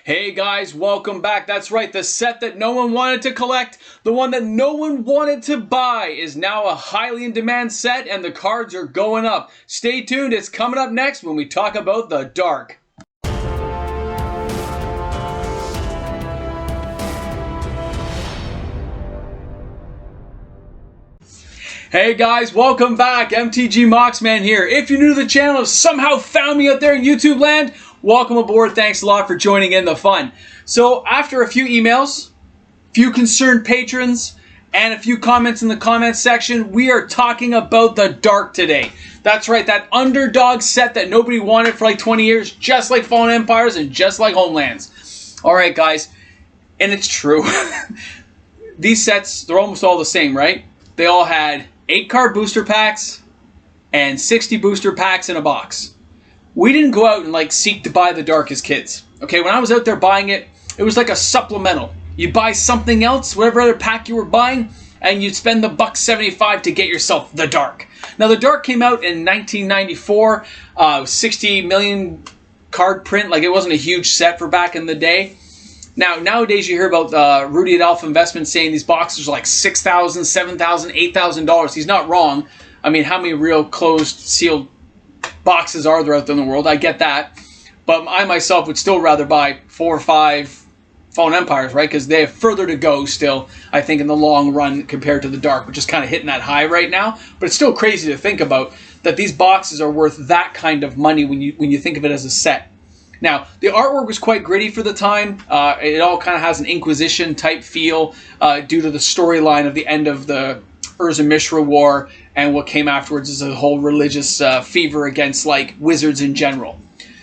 Hey guys, welcome back. That's right, the set that no one wanted to collect, the one that no one wanted to buy, is now a highly in demand set and the cards are going up. Stay tuned, it's coming up next when we talk about the Dark. Hey guys, welcome back. MTG MOX MAN here. If you're new to the channel, have somehow found me out there in YouTube land, welcome aboard. Thanks a lot for joining in the fun. So after a few emails, few concerned patrons, and a few comments in the comments section, we are talking about the Dark today. That's right, that underdog set that nobody wanted for like 20 years, just like Fallen Empires and just like Homelands. Alright guys, and it's true. These sets, they're almost all the same, right? They all had 8-card booster packs and 60 booster packs in a box. We didn't go out and like seek to buy the Dark as kids. Okay, when I was out there buying it, it was like a supplemental. You buy something else, whatever other pack you were buying, and you'd spend the $1.75 to get yourself the Dark. Now the Dark came out in 1994, 60 million card print. Like, it wasn't a huge set for back in the day. Now, nowadays you hear about Rudy at Alpha Investments saying these boxes are like $6,000, $7,000, $8,000. He's not wrong. I mean, how many real closed, sealed boxes are there out there in the world? I get that. But I myself would still rather buy 4 or 5 Fallen Empires, right? Because they have further to go still, I think, in the long run compared to the Dark, which is kind of hitting that high right now. But it's still crazy to think about that these boxes are worth that kind of money when you think of it as a set. Now, the artwork was quite gritty for the time. It all kind of has an Inquisition type feel due to the storyline of the end of the Urza Mishra War, and what came afterwards is a whole religious fever against like wizards in general.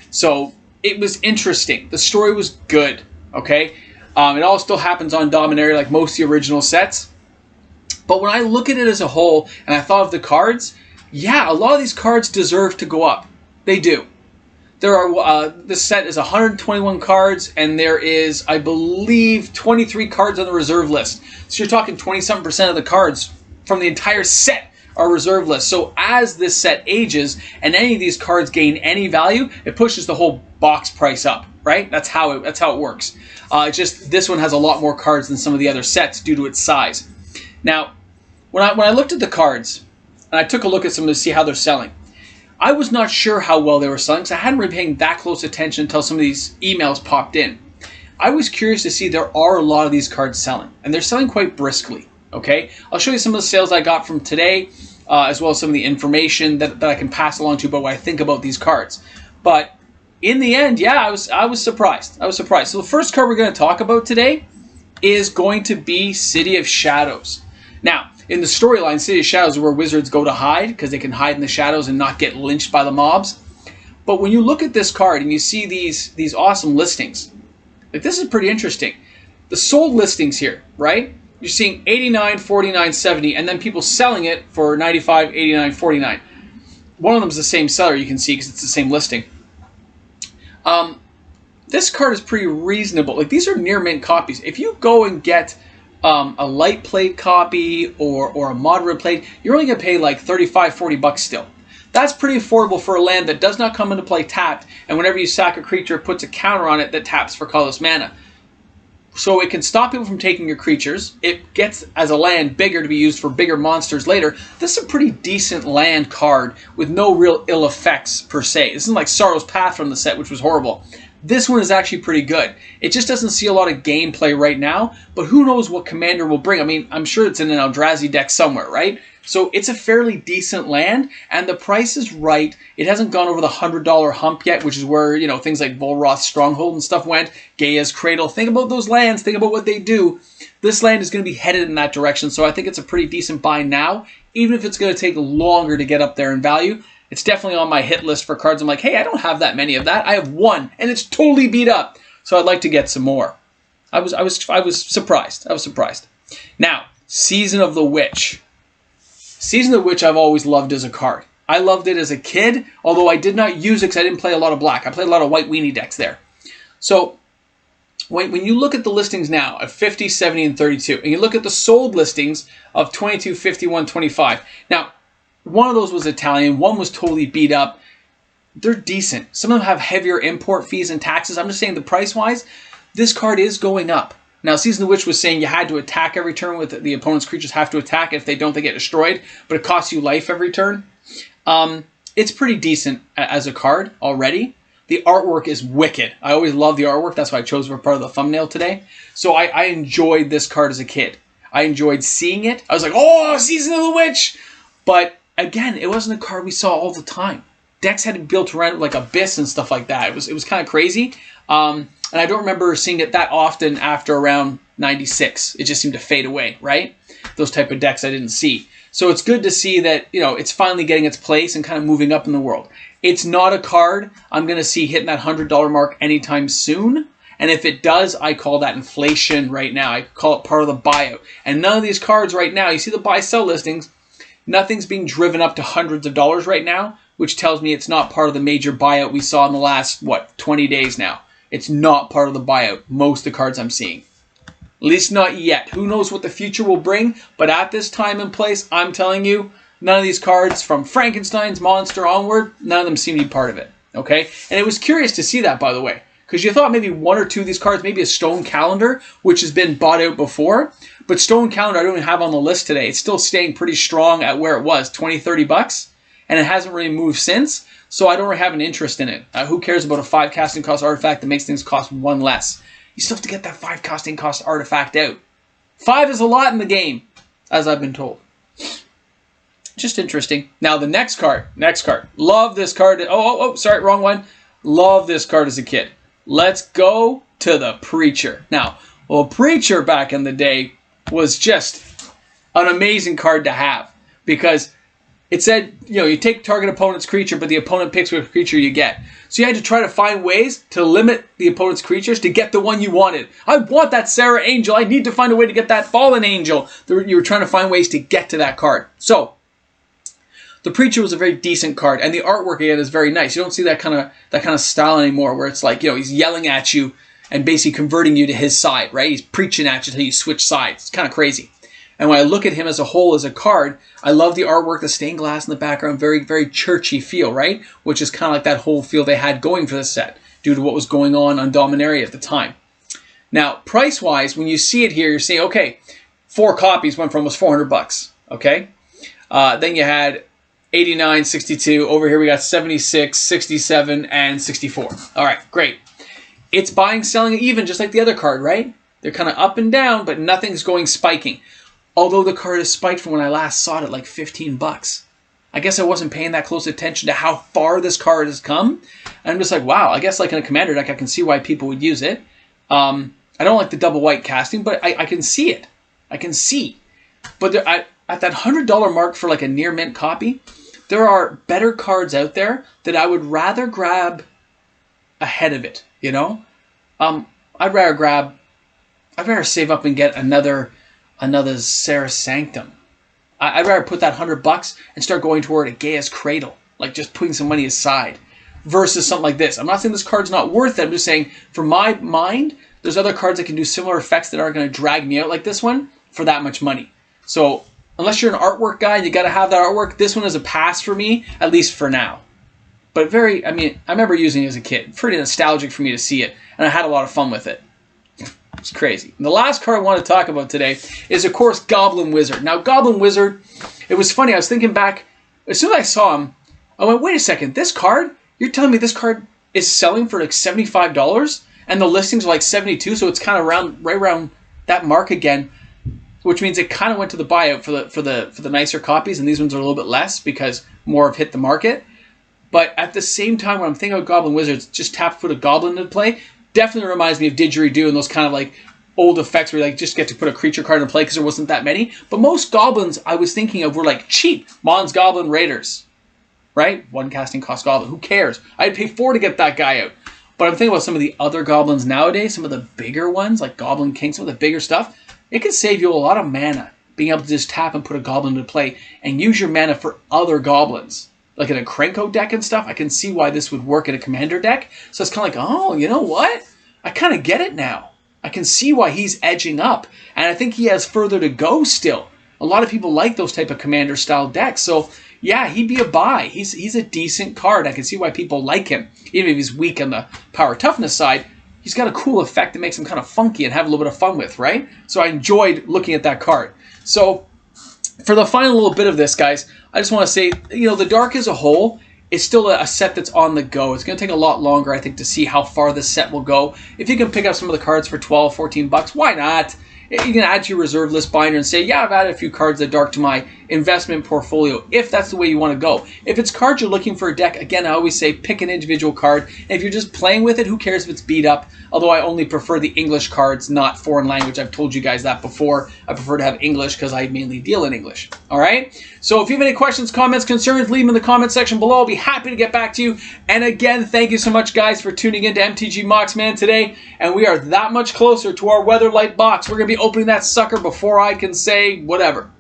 So it was interesting. The story was good. Okay, it all still happens on Dominaria like most of the original sets. But when I look at it as a whole, and I thought of the cards, yeah, a lot of these cards deserve to go up. They do. There are, this set is 121 cards, and there is, I believe, 23 cards on the reserve list. So you're talking 20-something% of the cards from the entire set are reserve list. So as this set ages, and any of these cards gain any value, it pushes the whole box price up, right? That's how it works. Just this one has a lot more cards than some of the other sets due to its size. Now, when I looked at the cards, and I took a look at some to see how they're selling, I was not sure how well they were selling because I hadn't really paying that close attention until some of these emails popped in. I was curious to see there are a lot of these cards selling, and they're selling quite briskly. Okay, I'll show you some of the sales I got from today, as well as some of the information that I can pass along to you about what I think about these cards. But in the end, yeah, I was surprised. I was surprised. So the first card we're going to talk about today is going to be City of Shadows. Now, in the storyline, City of Shadows is where wizards go to hide because they can hide in the shadows and not get lynched by the mobs. But when you look at this card and you see these awesome listings, like, this is pretty interesting. The sold listings here, right? You're seeing 89, 49, 70, and then people selling it for 95, 89, 49. One of them is the same seller, you can see, because it's the same listing. This card is pretty reasonable. Like, these are near mint copies. If you go and get a light plate copy or a moderate plate, you're only going to pay like 35, 40 bucks still. That's pretty affordable for a land that does not come into play tapped, and whenever you sack a creature, it puts a counter on it that taps for colorless mana. So it can stop people from taking your creatures. It gets, as a land, bigger to be used for bigger monsters later. This is a pretty decent land card with no real ill effects per se. This isn't like Sorrow's Path from the set, which was horrible. This one is actually pretty good. It just doesn't see a lot of gameplay right now, but who knows what Commander will bring. I mean, I'm sure it's in an Eldrazi deck somewhere, right? So it's a fairly decent land, and the price is right. It hasn't gone over the $100 hump yet, which is where, you know, things like Volroth's Stronghold and stuff went. Gaia's Cradle. Think about those lands. Think about what they do. This land is going to be headed in that direction, so I think it's a pretty decent buy now, even if it's going to take longer to get up there in value. It's definitely on my hit list for cards. I'm like, hey, I don't have that many of that. I have one, and it's totally beat up. So I'd like to get some more. I was surprised. I was surprised. Now, Season of the Witch. Season of the Witch I've always loved as a card. I loved it as a kid, although I did not use it because I didn't play a lot of black. I played a lot of white weenie decks there. So when you look at the listings now of 50, 70, and 32, and you look at the sold listings of 22, 51, 25. Now, one of those was Italian. One was totally beat up. they're decent. Some of them have heavier import fees and taxes. I'm just saying the price-wise, this card is going up. Now, Season of the Witch was saying you had to attack every turn with the opponent's creatures have to attack. If they don't, they get destroyed. But it costs you life every turn. It's pretty decent as a card already. The artwork is wicked. I always love the artwork. That's why I chose for part of the thumbnail today. So I enjoyed this card as a kid. I enjoyed seeing it. I was like, oh, Season of the Witch! But again, it wasn't a card we saw all the time. Decks had to be built around like Abyss and stuff like that. It was kind of crazy. And I don't remember seeing it that often after around 96. It just seemed to fade away, right? Those type of decks I didn't see. So it's good to see that, you know, it's finally getting its place and kind of moving up in the world. It's not a card I'm going to see hitting that $100 mark anytime soon. And if it does, I call that inflation right now. I call it part of the buyout. And none of these cards right now, you see the buy-sell listings, nothing's being driven up to hundreds of dollars right now, which tells me it's not part of the major buyout we saw in the last, 20 days now. It's not part of the buyout, most of the cards I'm seeing. At least not yet. Who knows what the future will bring, but at this time and place, I'm telling you, none of these cards from Frankenstein's Monster onward, none of them seem to be part of it, okay? And it was curious to see that, by the way, because you thought maybe one or two of these cards, maybe a Stone Calendar, which has been bought out before, but Stone Calendar I don't even have on the list today. It's still staying pretty strong at where it was, 20, 30 bucks, and it hasn't really moved since, so I don't really have an interest in it. Who cares about a 5 casting cost artifact that makes things cost 1 less? You still have to get that 5 casting cost artifact out. 5 is a lot in the game, as I've been told. Just interesting. Now the next card. Love this card. Sorry, wrong one. Love this card as a kid. Let's go to the Preacher. Now, well, Preacher back in the day was just an amazing card to have because it said, you know, you take target opponent's creature, but the opponent picks what creature you get. So you had to try to find ways to limit the opponent's creatures to get the one you wanted. I want that Sarah Angel. I need to find a way to get that Fallen Angel. You were trying to find ways to get to that card. So the Preacher was a very decent card, and the artwork again is very nice. You don't see that kind of style anymore, where it's like, you know, he's yelling at you and basically converting you to his side, right? He's preaching at you until you switch sides. It's kind of crazy. And when I look at him as a whole, as a card, I love the artwork, the stained glass in the background, very, very churchy feel, right? Which is kind of like that whole feel they had going for the set due to what was going on Dominaria at the time. Now, price-wise, when you see it here, you're saying, okay, 4 copies went for almost 400 bucks, okay? Then you had 89, 62. Over here we got 76, 67, and 64. All right, great. It's buying, selling even, just like the other card, right? They're kind of up and down, but nothing's going spiking. Although the card is spiked from when I last saw it at like 15 bucks. I guess I wasn't paying that close attention to how far this card has come. And I'm just like, wow, I guess like in a commander deck, I can see why people would use it. I don't like the double white casting, but I can see it. I can see. But at that $100 mark for like a near mint copy, there are better cards out there that I would rather grab ahead of it, you know? I'd rather save up and get another Sarah Sanctum. I'd rather put that $100 and start going toward a Gaia's Cradle, like just putting some money aside, versus something like this. I'm not saying this card's not worth it. I'm just saying, for my mind, there's other cards that can do similar effects that aren't going to drag me out like this one for that much money. So unless you're an artwork guy and you got to have that artwork, this one is a pass for me, at least for now. But I remember using it as a kid. Pretty nostalgic for me to see it, and I had a lot of fun with it. It's crazy. And the last card I want to talk about today is, of course, Goblin Wizard. Now, Goblin Wizard, it was funny. I was thinking back, as soon as I saw him, I went, wait a second, this card? You're telling me this card is selling for like $75 and the listings are like $72, so it's kind of right around that mark again, which means it kind of went to the buyout for the nicer copies, and these ones are a little bit less because more have hit the market. But at the same time, when I'm thinking of Goblin Wizards, just tap put a goblin into play, definitely reminds me of Didgeridoo and those kind of like old effects where you like just get to put a creature card in play because there wasn't that many. But most goblins I was thinking of were like cheap. Mon's Goblin Raiders, right? 1 casting cost goblin. Who cares? I'd pay 4 to get that guy out. But I'm thinking about some of the other goblins nowadays, some of the bigger ones like Goblin King, some of the bigger stuff. It could save you a lot of mana being able to just tap and put a goblin into play and use your mana for other goblins. Like in a Krenko deck and stuff, I can see why this would work in a commander deck. So it's kind of like, oh, you know what? I kind of get it now. I can see why he's edging up. And I think he has further to go still. A lot of people like those type of commander style decks. So, yeah, he'd be a buy. He's a decent card. I can see why people like him. Even if he's weak on the power toughness side, he's got a cool effect that makes him kind of funky and have a little bit of fun with, right? So I enjoyed looking at that card. So for the final little bit of this, guys, I just want to say, you know, the Dark as a whole is still a set that's on the go. It's going to take a lot longer, I think, to see how far this set will go. If you can pick up some of the cards for 12, 14 bucks, why not? You can add to your reserve list binder and say, yeah, I've added a few cards of Dark to my investment portfolio, if that's the way you want to go. If it's cards you're looking for a deck, again, I always say pick an individual card. And if you're just playing with it, who cares if it's beat up? Although I only prefer the English cards, not foreign language. I've told you guys that before. I prefer to have English because I mainly deal in English. All right? So if you have any questions, comments, concerns, leave them in the comment section below. I'll be happy to get back to you. And again, thank you so much, guys, for tuning in to MTG MOX Man today. And we are that much closer to our Weatherlight box. We're going to be opening that sucker before I can say whatever.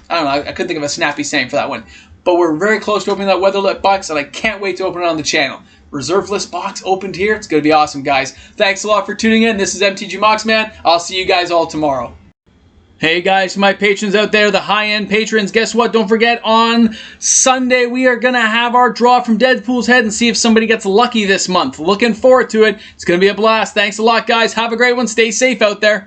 I don't know. I couldn't think of a snappy saying for that one. But we're very close to opening that Weatherlight box, and I can't wait to open it on the channel. Reserve list box opened here. It's going to be awesome, guys. Thanks a lot for tuning in. This is MTG MOX Man. I'll see you guys all tomorrow. Hey guys, my patrons out there, the high-end patrons, guess what? Don't forget, on Sunday, we are going to have our draw from Deadpool's head and see if somebody gets lucky this month. Looking forward to it. It's going to be a blast. Thanks a lot, guys. Have a great one. Stay safe out there.